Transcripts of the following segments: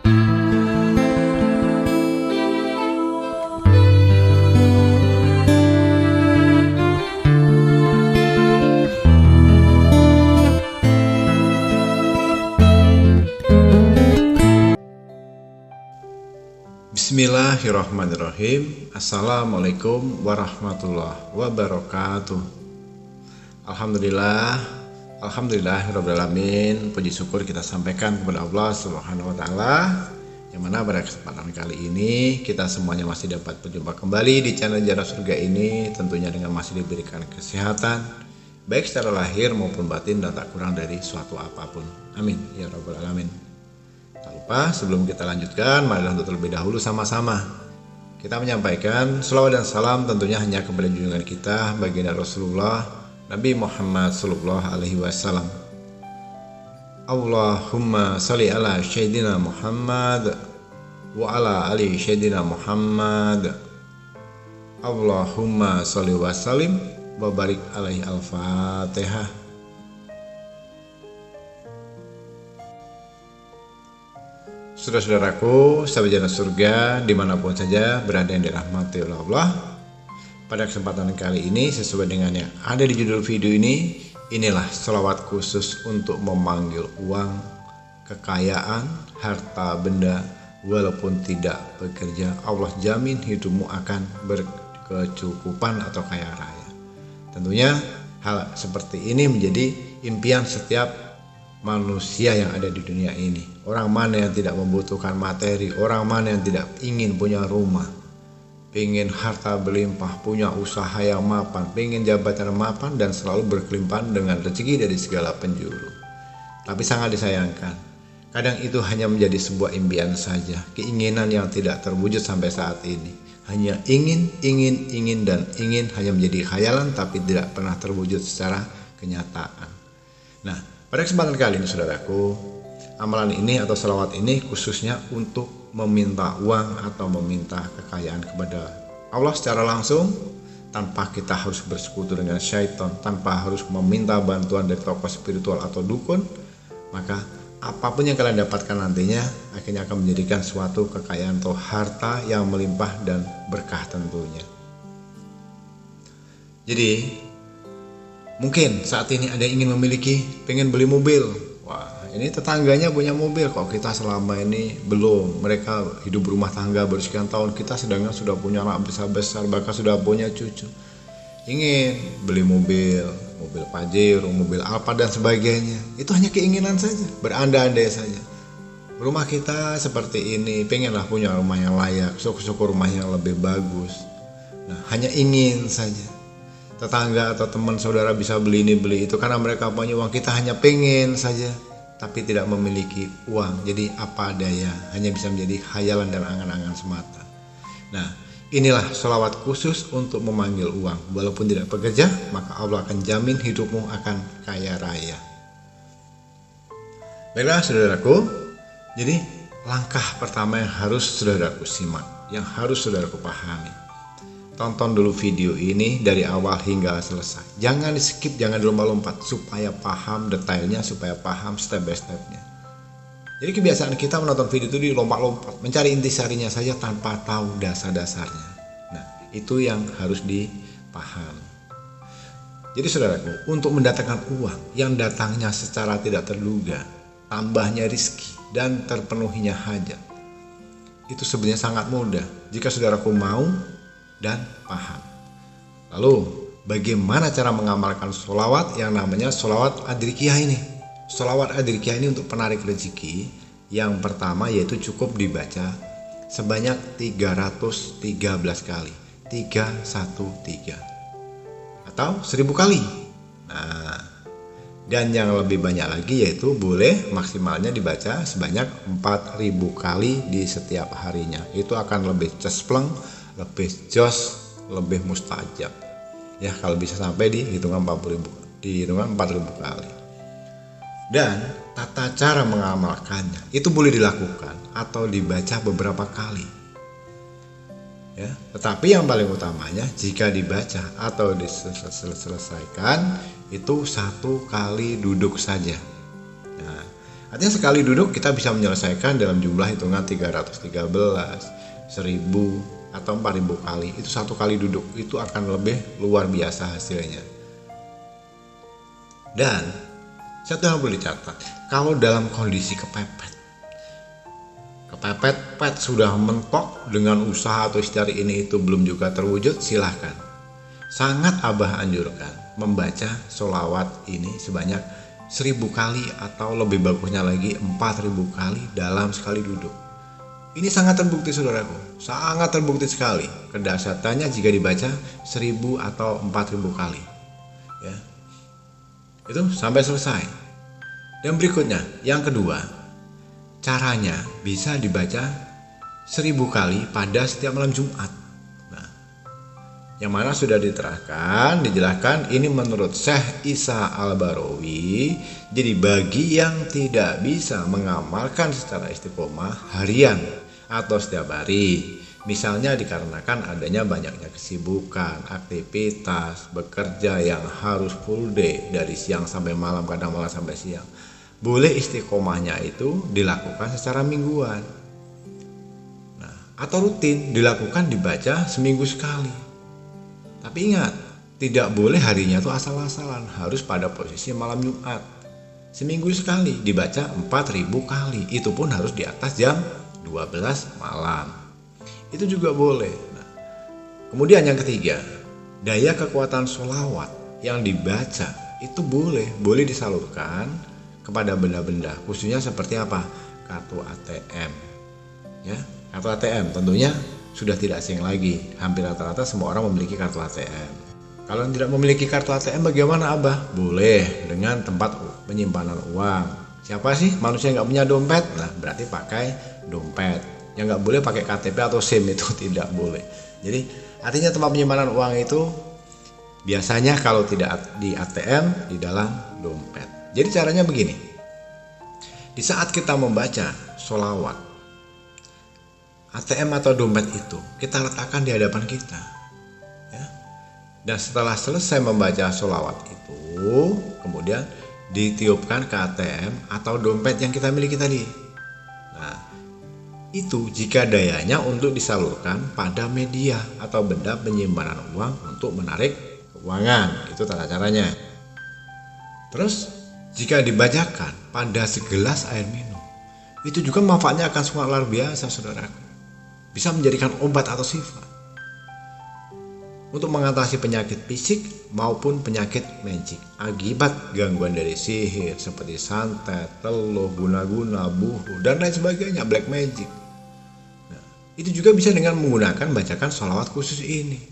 Bismillahirrahmanirrahim. Assalamualaikum warahmatullahi wabarakatuh. Alhamdulillahirrabbilalamin. Puji syukur kita sampaikan kepada Allah Subhanahu wa Ta'ala, yang mana pada kesempatan kali ini kita semuanya masih dapat berjumpa kembali di channel Jarak Surga ini, tentunya dengan masih diberikan kesehatan baik secara lahir maupun batin dan tak kurang dari suatu apapun. Amin ya rabbal alamin. Tak lupa sebelum kita lanjutkan, marilah untuk terlebih dahulu sama-sama kita menyampaikan shalawat dan salam tentunya hanya kepada junjungan kita baginda Rasulullah Nabi Muhammad sallallahu alaihi wasallam. Allahumma shalli ala sayyidina Muhammad wa ala ali sayyidina Muhammad. Allahumma shalli wa sallim wa barik alaihi. Al-Fatihah. Saudara-saudaraku, sahabat Jarak Surga dimanapun saja berada yang dirahmati oleh Allah, pada kesempatan kali ini sesuai dengan yang ada di judul video ini, inilah sholawat khusus untuk memanggil uang, kekayaan, harta benda. Walaupun tidak bekerja, Allah jamin hidupmu akan berkecukupan atau kaya raya. Tentunya hal seperti ini menjadi impian setiap manusia yang ada di dunia ini. Orang mana yang tidak membutuhkan materi, orang mana yang tidak ingin punya rumah, pengen harta berlimpah, punya usaha yang mapan, pengen jabatan yang mapan, dan selalu berkelimpahan dengan rezeki dari segala penjuru. Tapi sangat disayangkan, kadang itu hanya menjadi sebuah impian saja, keinginan yang tidak terwujud sampai saat ini. Hanya ingin, dan ingin hanya menjadi khayalan tapi tidak pernah terwujud secara kenyataan. Nah, pada kesempatan kali ini saudaraku, amalan ini atau sholawat ini khususnya untuk meminta uang atau meminta kekayaan kepada Allah secara langsung, tanpa kita harus bersekutu dengan syaitan, tanpa harus meminta bantuan dari tokoh spiritual atau dukun. Maka apapun yang kalian dapatkan nantinya akhirnya akan menjadikan suatu kekayaan atau harta yang melimpah dan berkah tentunya. Jadi mungkin saat ini ada yang ingin memiliki, pengen beli mobil. Wah, ini tetangganya punya mobil kok, kita selama ini belum. Mereka hidup berumah tangga bersekian tahun, kita sedangkan sudah punya anak besar-besar, bahkan sudah punya cucu. Ingin beli mobil Pajero, mobil Alphard dan sebagainya. Itu hanya keinginan saja, berandai-andai saja. Rumah kita seperti ini, pengenlah punya rumah yang layak, syukur-syukur rumah yang lebih bagus. Nah, hanya ingin saja. Tetangga atau teman saudara bisa beli ini beli itu karena mereka punya uang, kita hanya pengen saja tapi tidak memiliki uang. Jadi apa daya, hanya bisa menjadi khayalan dan angan-angan semata. Nah, inilah sholawat khusus untuk memanggil uang. Walaupun tidak bekerja, maka Allah akan jamin hidupmu akan kaya raya. Baiklah saudaraku, jadi langkah pertama yang harus saudaraku simak, yang harus saudaraku pahami. Tonton dulu video ini dari awal hingga selesai. Jangan di skip, jangan dilompat-lompat, supaya paham detailnya, supaya paham step by stepnya. Jadi kebiasaan kita menonton video itu dilompat-lompat, mencari intisarinya saja tanpa tahu dasar-dasarnya. Nah, itu yang harus dipahami. Jadi saudaraku, untuk mendatangkan uang yang datangnya secara tidak terduga, tambahnya rizki dan terpenuhinya hajat, itu sebenarnya sangat mudah jika saudaraku mau dan paham. Lalu bagaimana cara mengamalkan sholawat yang namanya sholawat adrikiyah ini? Sholawat adrikiyah ini untuk penarik rezeki. Yang pertama yaitu cukup dibaca sebanyak 313 kali, 313 atau 1000 kali. Nah, dan yang lebih banyak lagi yaitu boleh maksimalnya dibaca sebanyak 4000 kali di setiap harinya. Itu akan lebih cespleng, lebih jos, lebih mustajab. Ya, kalau bisa sampai di hitungan 4000 kali. Dan tata cara mengamalkannya itu boleh dilakukan atau dibaca beberapa kali. Ya, tetapi yang paling utamanya jika dibaca atau diselesaikan itu 1 kali duduk saja. Nah, Artinya sekali duduk kita bisa menyelesaikan dalam jumlah hitungan 313, 1000 atau 4000 kali. Itu satu kali duduk, itu akan lebih luar biasa hasilnya. Dan satu yang perlu dicatat, kalau dalam kondisi kepepet sudah mentok dengan usaha atau ikhtiar ini itu belum juga terwujud, silahkan. Sangat Abah anjurkan membaca sholawat ini sebanyak 1000 kali atau lebih bagusnya lagi 4000 kali dalam sekali duduk. Ini sangat terbukti saudaraku, sangat terbukti sekali kedahsyatannya jika dibaca 1000 atau 4000 kali. Ya. Itu sampai selesai. Dan berikutnya, yang kedua, caranya bisa dibaca 1000 kali pada setiap malam Jumat. Nah, yang mana sudah dijelaskan ini menurut Syekh Isa Al-Barawi. Jadi bagi yang tidak bisa mengamalkan secara istiqomah harian atau setiap hari, misalnya dikarenakan adanya banyaknya kesibukan, aktivitas, bekerja yang harus full day dari siang sampai malam, kadang malah sampai siang, boleh istiqomahnya itu dilakukan secara mingguan. Nah, atau rutin dilakukan dibaca seminggu sekali. Tapi ingat, tidak boleh harinya itu asal-asalan, harus pada posisi malam Jumat. Seminggu sekali dibaca 4000 kali, itu pun harus di atas jam 12 malam. Itu juga boleh. Nah, kemudian yang ketiga, daya kekuatan sholawat yang dibaca itu boleh disalurkan kepada benda-benda, khususnya seperti apa? Kartu ATM. Ya, kartu ATM tentunya sudah tidak asing lagi. Hampir rata-rata semua orang memiliki kartu ATM. Kalau tidak memiliki kartu ATM bagaimana Abah? Boleh dengan tempat penyimpanan uang. Siapa sih manusia yang nggak punya dompet? Nah, berarti pakai dompet. Yang nggak boleh pakai KTP atau SIM, itu tidak boleh. Jadi artinya tempat penyimpanan uang itu biasanya kalau tidak di ATM, di dalam dompet. Jadi caranya begini, di saat kita membaca sholawat, ATM atau dompet itu kita letakkan di hadapan kita, ya. Dan setelah selesai membaca sholawat itu, kemudian ditiupkan ke ATM atau dompet yang kita miliki tadi. Nah, itu jika dayanya untuk disalurkan pada media atau benda penyimpanan uang untuk menarik keuangan, itu tata caranya. Terus jika dibacakan pada segelas air minum, itu juga manfaatnya akan sangat luar biasa saudaraku. Bisa menjadikan obat atau sifat untuk mengatasi penyakit fisik maupun penyakit magic akibat gangguan dari sihir seperti santet, teluh, guna-guna, buhu, dan lain sebagainya, black magic. Nah, itu juga bisa dengan menggunakan bacakan sholawat khusus ini.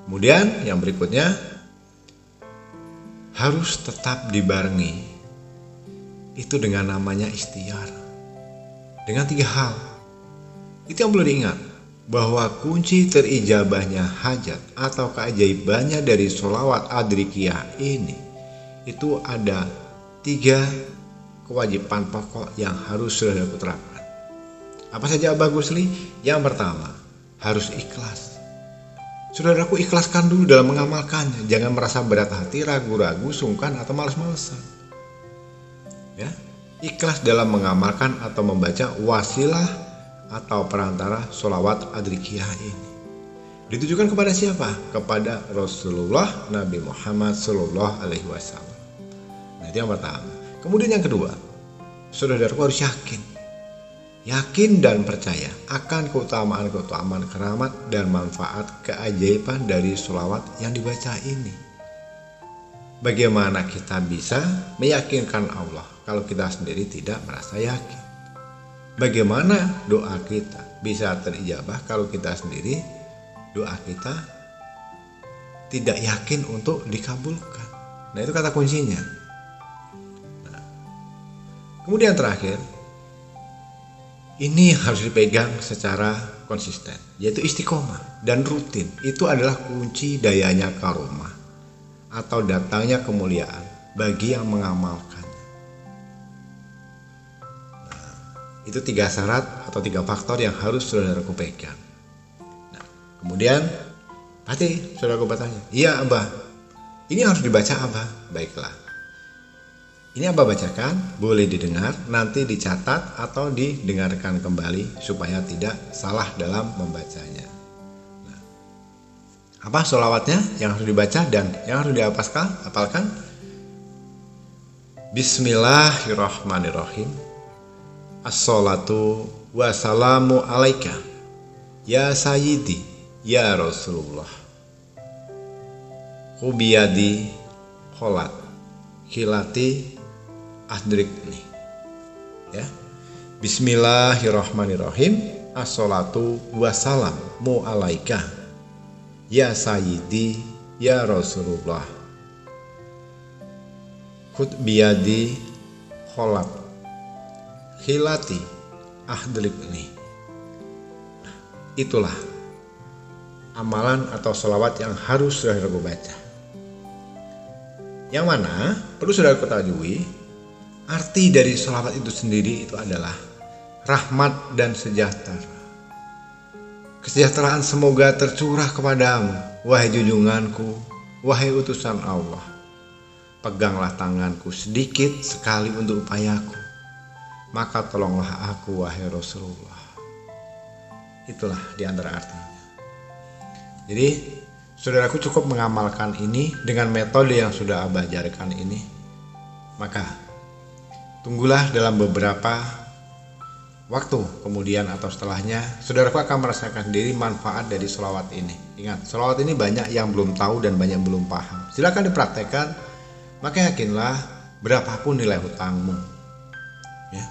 Kemudian yang berikutnya, harus tetap dibarengi itu dengan namanya ikhtiar, dengan 3 hal. Itu yang perlu diingat, bahwa kunci terijabahnya hajat atau keajaibannya dari sholawat adrikiyah ini itu ada 3 kewajiban pokok yang harus sudah terapkan. Apa saja Abah Gusli? Yang pertama, harus ikhlas. Saudaraku, ikhlaskan dulu dalam mengamalkannya. Jangan merasa berat hati, ragu-ragu, sungkan, atau malas-malasan. Ya, ikhlas dalam mengamalkan atau membaca wasilah atau perantara sholawat adrikiyah ini. Ditujukan kepada siapa? Kepada Rasulullah Nabi Muhammad Sallallahu Alaihi Wasallam. Nah, itu yang pertama. Kemudian yang kedua, saudaraku harus yakin dan percaya akan keutamaan keramat dan manfaat keajaiban dari sholawat yang dibaca ini. Bagaimana kita bisa meyakinkan Allah kalau kita sendiri tidak merasa yakin? Bagaimana doa kita bisa terijabah kalau kita sendiri doa kita tidak yakin untuk dikabulkan? Nah, itu kata kuncinya. Nah, kemudian terakhir, ini harus dipegang secara konsisten, yaitu istiqomah dan rutin. Itu adalah kunci dayanya karomah atau datangnya kemuliaan bagi yang mengamalkan. Nah, itu 3 syarat atau 3 faktor yang harus saudaraku pegang. Nah, kemudian pasti saudaraku bertanya, iya Abah, ini harus dibaca Abah? Baiklah, Ini Abah bacakan, boleh didengar, nanti dicatat atau didengarkan kembali supaya tidak salah dalam membacanya. Nah, apa sholawatnya yang harus dibaca dan yang harus dihafalkan? Bismillahirrahmanirrahim. Assalatu wassalamu alaika ya sayyidi ya Rasulullah. Kubiyadi kholat khilati ahdrikni. Ya. Bismillahirrahmanirrahim. Assalatu wassalamu alaika ya sayyidi ya Rasulullah. Khud biyadi kholat khilati ahdrikni. Itulah amalan atau sholawat yang harus saudaraku baca. Yang mana perlu saudara ketahui, arti dari sholawat itu sendiri itu adalah rahmat dan sejahtera. Kesejahteraan semoga tercurah kepadamu, wahai junjunganku, wahai utusan Allah. Peganglah tanganku sedikit sekali untuk upayaku, maka tolonglah aku, wahai Rasulullah. Itulah di antara artinya. Jadi saudaraku cukup mengamalkan ini dengan metode yang sudah Abah ajarkan ini, maka tunggulah dalam beberapa waktu kemudian atau setelahnya, saudaraku akan merasakan sendiri manfaat dari sholawat ini. Ingat, sholawat ini banyak yang belum tahu dan banyak yang belum paham. Silakan dipraktekkan, maka yakinlah berapapun nilai hutangmu, ya,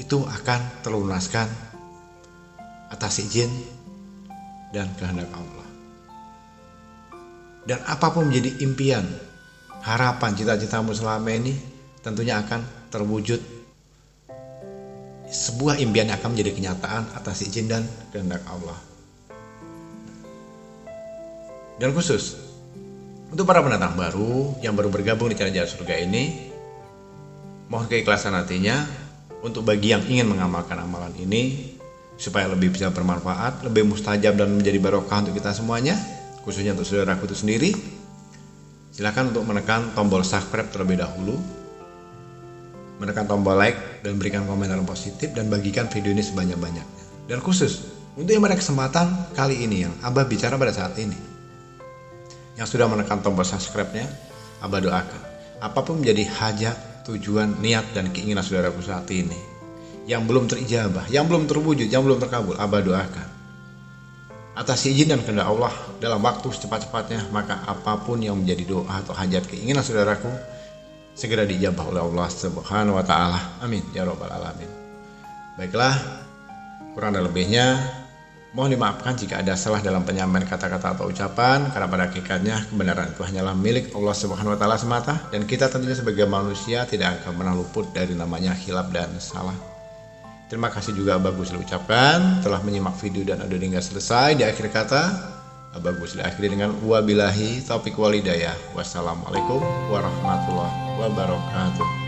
itu akan terlunaskan atas izin dan kehendak Allah. Dan apapun menjadi impian, harapan, cita-citamu selama ini tentunya akan terwujud. Sebuah impian akan menjadi kenyataan atas izin dan kehendak Allah. Dan khusus untuk para pendatang baru yang baru bergabung di channel Jalan Surga ini, mohon keikhlasan hatinya untuk bagi yang ingin mengamalkan amalan ini supaya lebih bisa bermanfaat, lebih mustajab dan menjadi barokah untuk kita semuanya, khususnya untuk saudaraku itu sendiri. Silakan untuk menekan tombol subscribe terlebih dahulu, menekan tombol like dan berikan komentar positif dan bagikan video ini sebanyak-banyaknya. Dan khusus untuk yang pada kesempatan kali ini yang Abah bicara pada saat ini, yang sudah menekan tombol subscribe-nya, Abah doakan apapun menjadi hajat, tujuan, niat dan keinginan saudaraku saat ini yang belum terijabah, yang belum terwujud, yang belum terkabul, Abah doakan atas izin dan kehendak Allah dalam waktu secepat-cepatnya, maka apapun yang menjadi doa atau hajat keinginan saudaraku segera diijabah oleh Allah Subhanahu wa taala. Amin ya rabbal alamin. Baiklah, kurang dan lebihnya mohon dimaafkan jika ada salah dalam penyampaian kata-kata atau ucapan, karena pada hakikatnya kebenaran itu hanyalah milik Allah Subhanahu wa taala semata, dan kita tentunya sebagai manusia tidak akan pernah luput dari namanya khilaf dan salah. Terima kasih juga Abah Gusli ucapkan telah menyimak video dan audio hingga selesai. Di akhir kata, Abah Gusli akhiri dengan wabillahi taufiq wal hidayah. Wassalamualaikum warahmatullahi wabarakatuh.